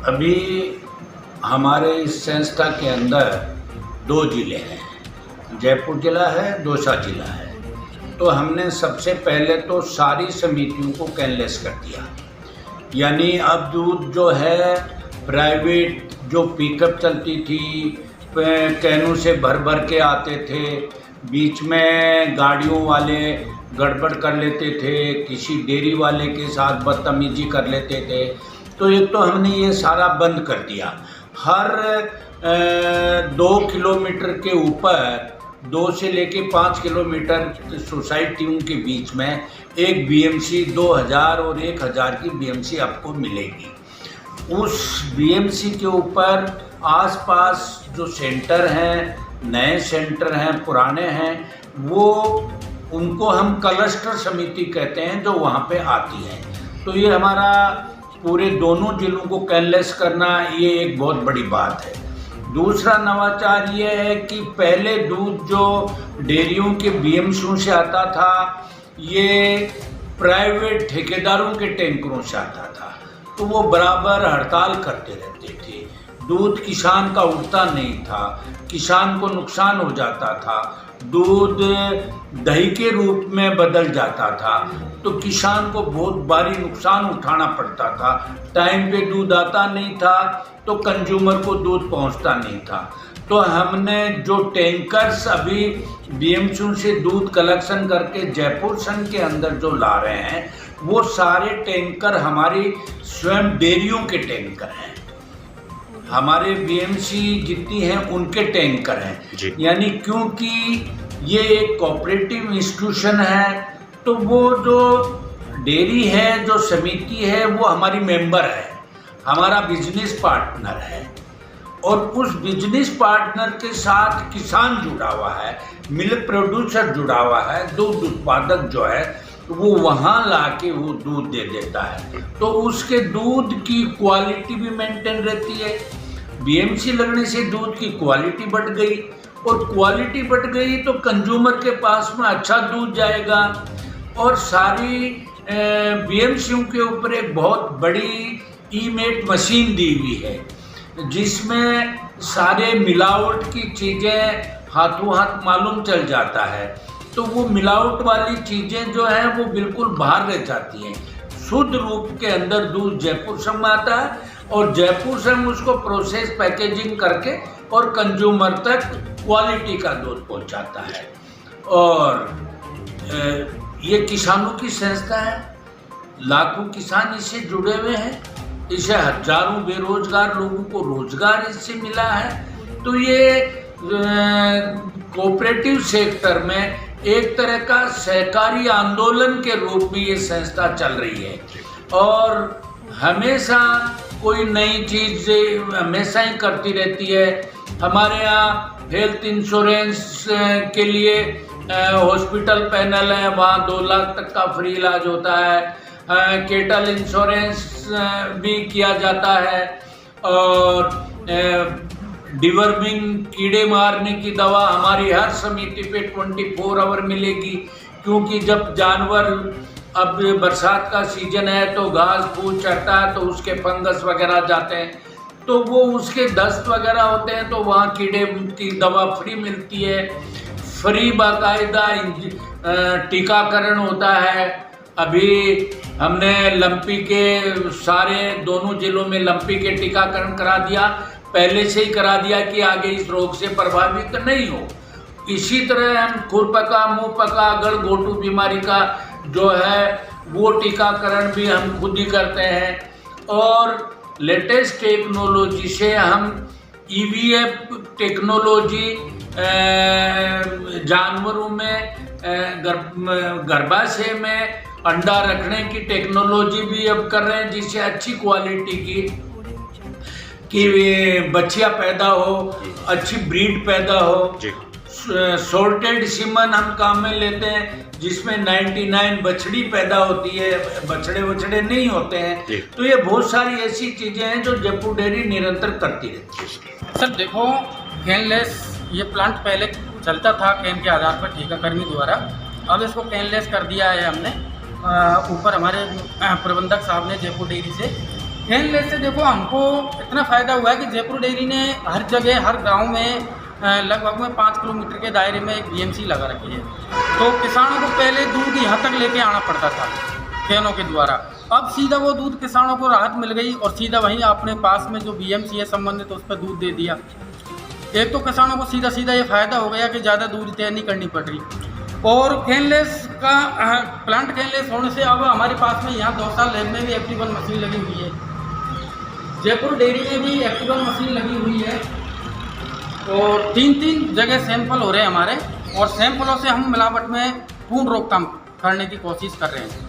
अभी हमारे इस संस्था के अंदर 2 ज़िले हैं, जयपुर ज़िला है, दौसा ज़िला है। तो हमने सबसे पहले तो सारी समितियों को कैनलेस कर दिया, यानी अब दूध जो है प्राइवेट जो पिकअप चलती थी, कैनों से भर भर के आते थे, बीच में गाड़ियों वाले गड़बड़ कर लेते थे, किसी डेयरी वाले के साथ बदतमीजी कर लेते थे। तो एक तो हमने ये सारा बंद कर दिया। हर 2 किलोमीटर के ऊपर 2 से लेके 5 किलोमीटर सोसाइटियों के बीच में एक बीएमसी 2000 और 1000 की बीएमसी आपको मिलेगी। उस बीएमसी के ऊपर आसपास जो सेंटर हैं, नए सेंटर हैं, पुराने हैं, वो उनको हम क्लस्टर समिति कहते हैं, जो वहाँ पे आती हैं। तो ये हमारा पूरे दोनों जिलों को कैनलेस करना ये एक बहुत बड़ी बात है। दूसरा नवाचार ये है कि पहले दूध जो डेयरियों के बीएमसीयों से आता था, ये प्राइवेट ठेकेदारों के टैंकरों से आता था, तो वो बराबर हड़ताल करते रहते थे। दूध किसान का उठता नहीं था, किसान को नुकसान हो जाता था, दूध दही के रूप में बदल जाता था, तो किसान को बहुत भारी नुकसान उठाना पड़ता था। टाइम पे दूध आता नहीं था, तो कंज्यूमर को दूध पहुंचता नहीं था। तो हमने जो टैंकर्स अभी बीएमसी से दूध कलेक्शन करके जयपुर संघ के अंदर जो ला रहे हैं, वो सारे टैंकर हमारी स्वयं डेयरियों के टैंकर हैं। हमारे बीएमसी जितनी हैं उनके टैंकर हैं, यानी क्योंकि ये एक कोऑपरेटिव इंस्टीट्यूशन है, तो वो जो डेयरी है, जो समिति है, वो हमारी मेंबर है, हमारा बिजनेस पार्टनर है। और उस बिजनेस पार्टनर के साथ किसान जुड़ा हुआ है, मिल्क प्रोड्यूसर जुड़ा हुआ है, दूध उत्पादक जो है वो वहाँ लाके वो दूध दे देता है, तो उसके दूध की क्वालिटी भी मेंटेन रहती है। बीएमसी लगने से दूध की क्वालिटी बढ़ गई, और क्वालिटी बढ़ गई तो कंज्यूमर के पास में अच्छा दूध जाएगा। और सारी बीएमसीयों के ऊपर एक बहुत बड़ी ई-मेट मशीन दी हुई है, जिसमें सारे मिलावट की चीज़ें हाथों हाथ मालूम चल जाता है। तो वो मिलावट वाली चीज़ें जो हैं वो बिल्कुल बाहर रह जाती हैं। शुद्ध रूप के अंदर दूध जयपुर संघ में आता है, और जयपुर संघ उसको प्रोसेस पैकेजिंग करके और कंज्यूमर तक क्वालिटी का दूध पहुंचाता है। और ये किसानों की संस्था है, लाखों किसान इससे जुड़े हुए हैं, इससे हजारों बेरोजगार लोगों को रोजगार इससे मिला है। तो ये कोऑपरेटिव सेक्टर में एक तरह का सहकारी आंदोलन के रूप में ये संस्था चल रही है, और हमेशा कोई नई चीज़ हमेशा ही करती रहती है। हमारे यहाँ हेल्थ इंश्योरेंस के लिए हॉस्पिटल पैनल है, वहाँ 2 लाख तक का फ्री इलाज होता है। केटल इंश्योरेंस भी किया जाता है, और डिवर्मिंग कीड़े मारने की दवा हमारी हर समिति पे 24 आवर मिलेगी, क्योंकि जब जानवर, अब बरसात का सीजन है तो घास फूस चढ़ता है, तो उसके फंगस वगैरह जाते हैं, तो वो उसके दस्त वगैरह होते हैं, तो वहाँ कीड़े की दवा फ्री मिलती है। फ्री बाकायदा टीकाकरण होता है। अभी हमने लंपी के सारे दोनों जिलों में लंपी के टीकाकरण करा दिया, पहले से ही करा दिया कि आगे इस रोग से प्रभावित नहीं हो। इसी तरह हम खुरपका, मुँह पका, गलघोटू बीमारी का जो है वो टीकाकरण भी हम खुद ही करते हैं। और लेटेस्ट टेक्नोलॉजी से हम ईवीएफ टेक्नोलॉजी जानवरों में गर्भाशय में अंडा रखने की टेक्नोलॉजी भी अब कर रहे हैं, जिससे अच्छी क्वालिटी की बच्चियां पैदा हो, अच्छी ब्रीड पैदा हो। सॉर्टेड सीमन हम काम में लेते हैं, जिसमें 99 बछड़ी पैदा होती है, बछड़े नहीं होते हैं। तो ये बहुत सारी ऐसी चीज़ें हैं जो जयपुर डेयरी निरंतर करती रहती है। सर देखो, कैनलेस ये प्लांट पहले चलता था कैन के आधार पर ठेकाकर्मी द्वारा, अब इसको कैनलेस कर दिया है हमने। ऊपर हमारे प्रबंधक साहब ने जयपुर डेयरी से कैनलेस से देखो हमको इतना फ़ायदा हुआ है कि जयपुर डेयरी ने हर जगह हर गांव में लगभग में 5 किलोमीटर के दायरे में एक बीएमसी लगा रखी है। तो किसानों को पहले दूध यहाँ तक लेके आना पड़ता था कैनों के द्वारा। अब सीधा वो दूध किसानों को राहत मिल गई और सीधा वहीं अपने पास में जो बीएमसी है संबंधित तो उस पर दूध दे दिया। एक तो किसानों को सीधा सीधा ये फ़ायदा हो गया कि ज़्यादा दूध तय नहीं करनी पड़ रही। और कैनलेस का प्लांट कैनलेस होने से अब हमारे पास में यहाँ 2 साल लैब में भी एक्टिवल मशीन लगी हुई है, जयपुर डेयरी में भी एक्टिवल मशीन लगी हुई है और 3 जगह सैंपल हो रहे हैं हमारे, और सैंपलों से हम मिलावट में पूर्ण रोकथाम करने की कोशिश कर रहे हैं।